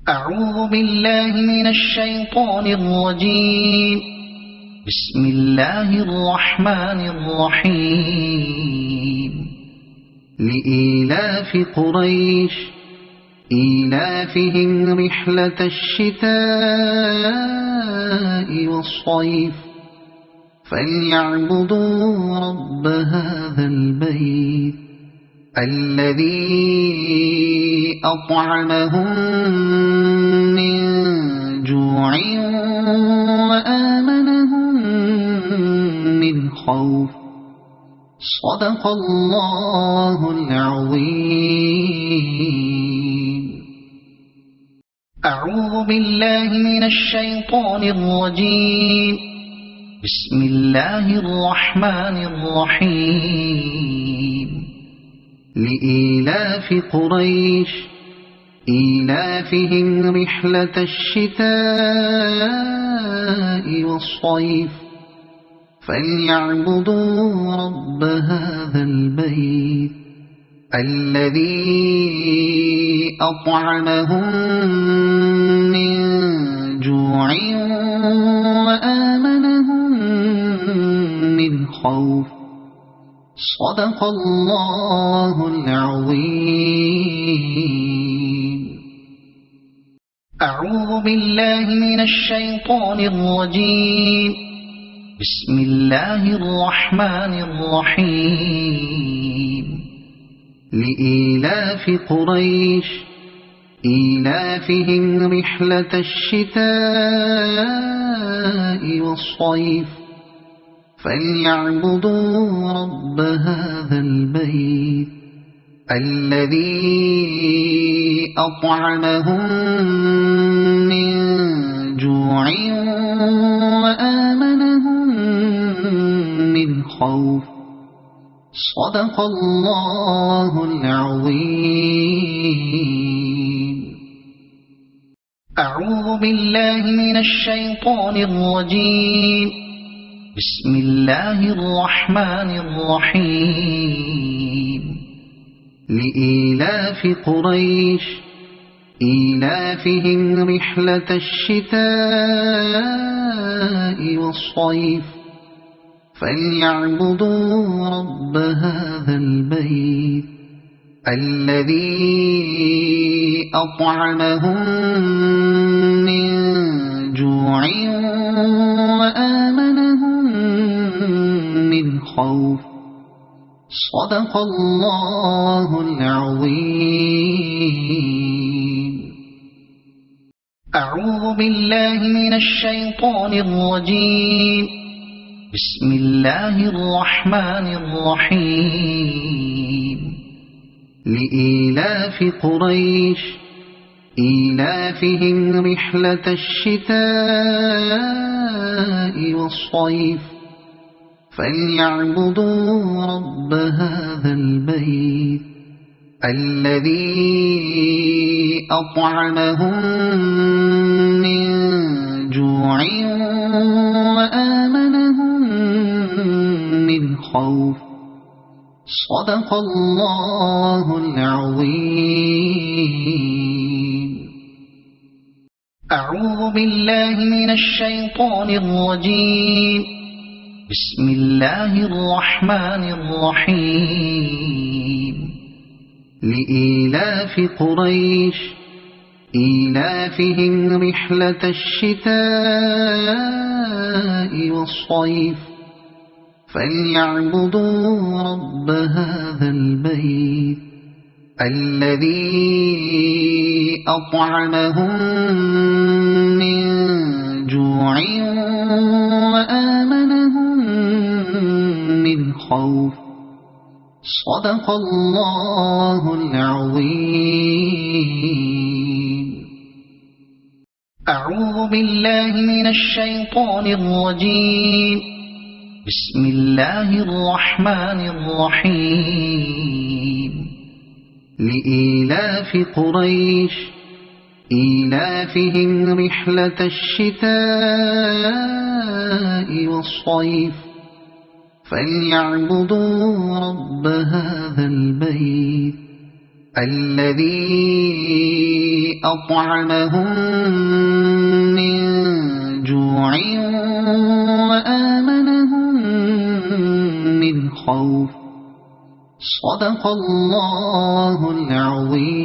أعوذ بالله من الشيطان الرجيم. بسم الله الرحمن الرحيم. لإيلاف قريش إيلافهم رحلة الشتاء والصيف فليعبدوا رب هذا البيت الذي أطعمهم من جوع وآمنهم من خوف. صدق الله العظيم. أعوذ بالله من الشيطان الرجيم. بسم الله الرحمن الرحيم. لإيلاف قريش إيلافهم رحلة الشتاء والصيف فليعبدوا رب هذا البيت الذي أطعمهم من جوع وآمنهم من خوف. صدق الله العظيم. أعوذ بالله من الشيطان الرجيم. بسم الله الرحمن الرحيم. لإيلاف قريش إيلافهم رحلة الشتاء والصيف فليعبدوا رب هذا البيت الذي أطعمهم من جوع وآمنهم من خوف. صدق الله العظيم. أعوذ بالله من الشيطان الرجيم. بسم الله الرحمن الرحيم. لإيلاف قريش إيلافهم رحلة الشتاء والصيف فليعبدوا رب هذا البيت الذي أطعمهم من جوع وآمنهم من خوف. صدق الله العظيم. أعوذ بالله من الشيطان الرجيم. بسم الله الرحمن الرحيم. لإيلاف قريش إيلافهم رحلة الشتاء والصيف فليعبدوا رب هذا البيت الذي أطعمهم من جوع وآمنهم من خوف. صدق الله العظيم. أعوذ بالله من الشيطان الرجيم. بسم الله الرحمن الرحيم. لإيلاف قريش إيلافهم رحلة الشتاء والصيف فليعبدوا رب هذا البيت الذي أطعمهم من جوع وآمنهم من خوف. صدق الله العظيم. أعوذ بالله من الشيطان الرجيم. بسم الله الرحمن الرحيم. لإيلاف قريش إيلافهم رحلة الشتاء والصيف فليعبدوا رب هذا البيت الذي أطعمهم من جوع وآمنهم من خوف. صدق الله العظيم.